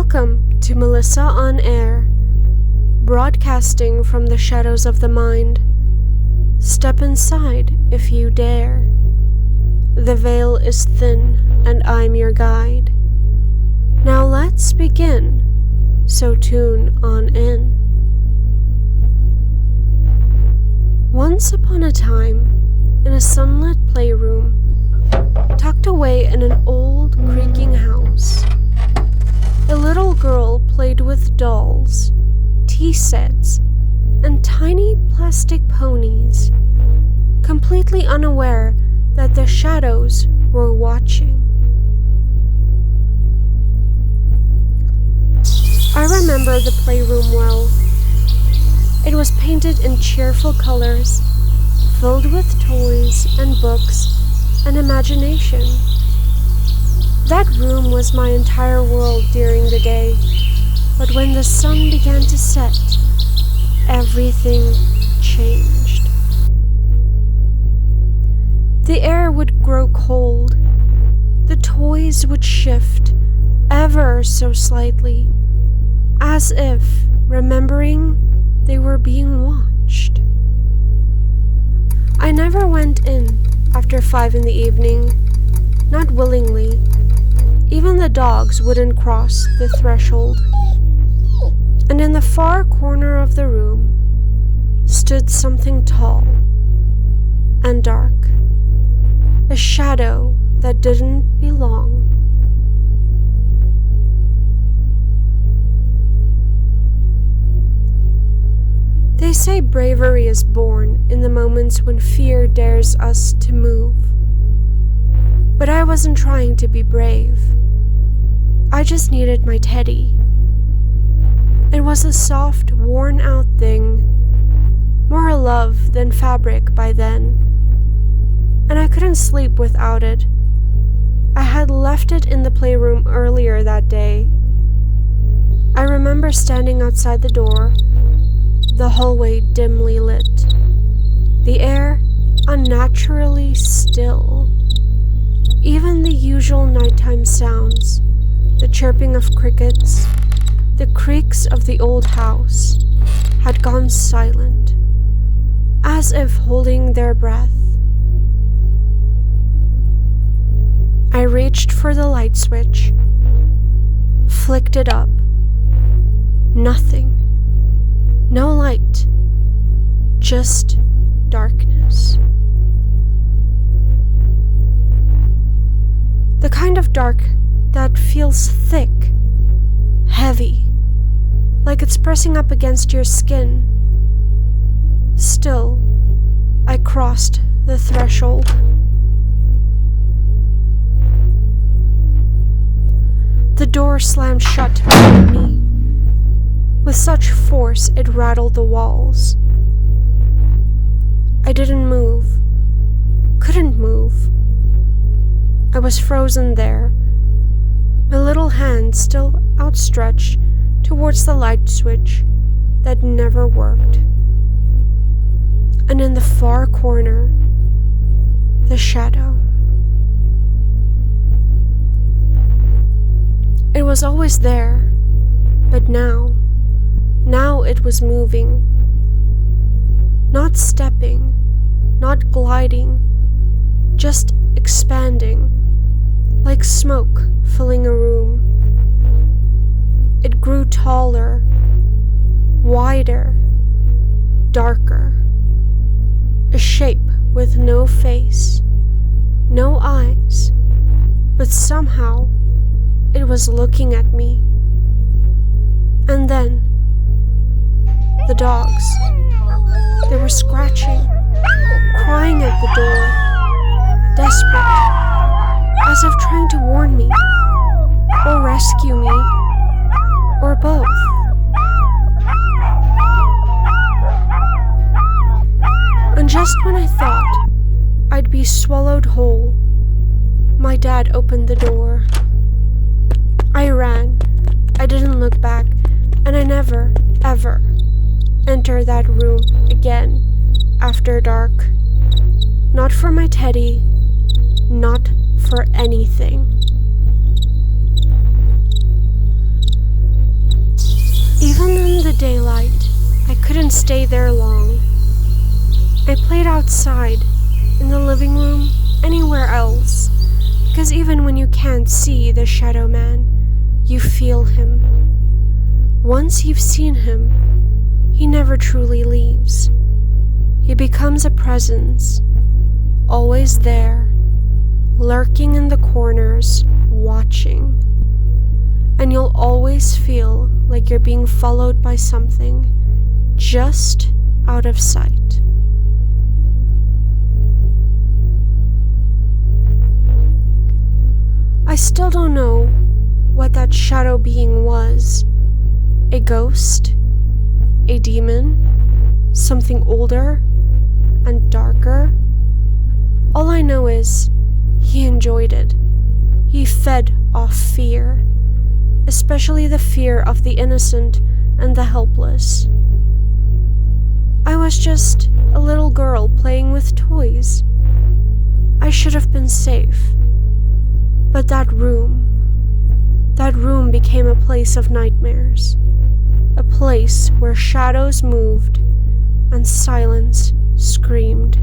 Welcome to Melissa on Air, broadcasting from the shadows of the mind. Step inside if you dare. The veil is thin and I'm your guide. Now let's begin, so tune on in. Once upon a time, in a sunlit playroom, tucked away in an old creaking house, a little girl played with dolls, tea sets, and tiny plastic ponies, completely unaware that the shadows were watching. I remember the playroom well. It was painted in cheerful colors, filled with toys and books and imagination. That room was my entire world during the day, but when the sun began to set, everything changed. The air would grow cold, the toys would shift ever so slightly, as if remembering they were being watched. I never went in after 5 in the evening, not willingly. Even the dogs wouldn't cross the threshold. And in the far corner of the room stood something tall and dark, a shadow that didn't belong. They say bravery is born in the moments when fear dares us to move. But I wasn't trying to be brave. I just needed my teddy. It was a soft, worn-out thing, more love than fabric by then, and I couldn't sleep without it. I had left it in the playroom earlier that day. I remember standing outside the door, the hallway dimly lit, the air unnaturally still. Even the usual nighttime sounds, the chirping of crickets, the creaks of the old house, had gone silent, as if holding their breath. I reached for the light switch, flicked it up. Nothing. No light. Just darkness. The kind of dark that feels thick, heavy, like it's pressing up against your skin. Still, I crossed the threshold. The door slammed shut behind me. With such force, it rattled the walls. I didn't move, couldn't move. I was frozen there, my little hand still outstretched towards the light switch that never worked. And in the far corner, the shadow. It was always there, but now it was moving. Not stepping, not gliding, just expanding, like smoke filling a room. It grew taller, wider, darker. A shape with no face, no eyes, but somehow it was looking at me. And then, the dogs. They were scratching, crying at the door, desperate, as if trying to warn me, or rescue me, or both. And just when I thought I'd be swallowed whole, my dad opened the door. I ran. I didn't look back, and I never, ever enter that room again after dark. Not for my teddy, not for anything. stay there long. I played outside, in the living room, anywhere else, because even when you can't see the shadow man, you feel him. Once you've seen him, he never truly leaves. He becomes a presence, always there, lurking in the corners, watching. And you'll always feel like you're being followed by something, just out of sight. I still don't know what that shadow being was. A ghost? A demon? Something older and darker? All I know is he enjoyed it. He fed off fear, especially the fear of the innocent and the helpless. I was just a little girl playing with toys. I should have been safe. But that room became a place of nightmares. A place where shadows moved and silence screamed.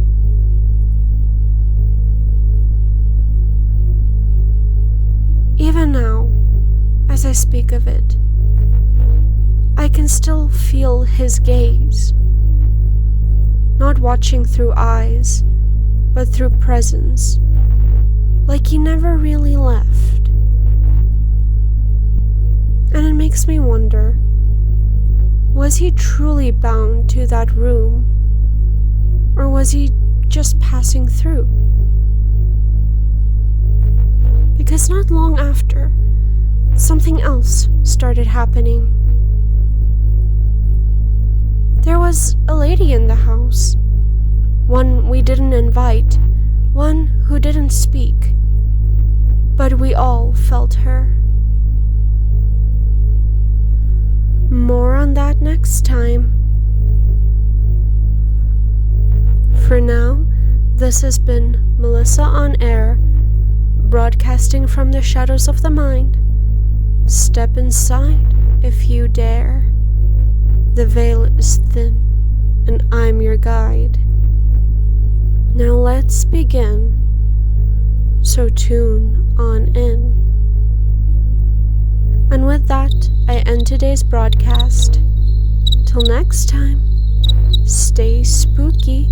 Even now, as I speak of it, I can still feel his gaze. Not watching through eyes, but through presence, like he never really left. And it makes me wonder, was he truly bound to that room? Or was he just passing through? Because not long after, something else started happening. There was a lady in the house, one we didn't invite, one who didn't speak, but we all felt her. More on that next time. For now, this has been Melissa on Air, broadcasting from the shadows of the mind. Step inside if you dare. The veil is thin, and I'm your guide. Now let's begin, so tune on in. And with that, I end today's broadcast. Till next time, stay spooky.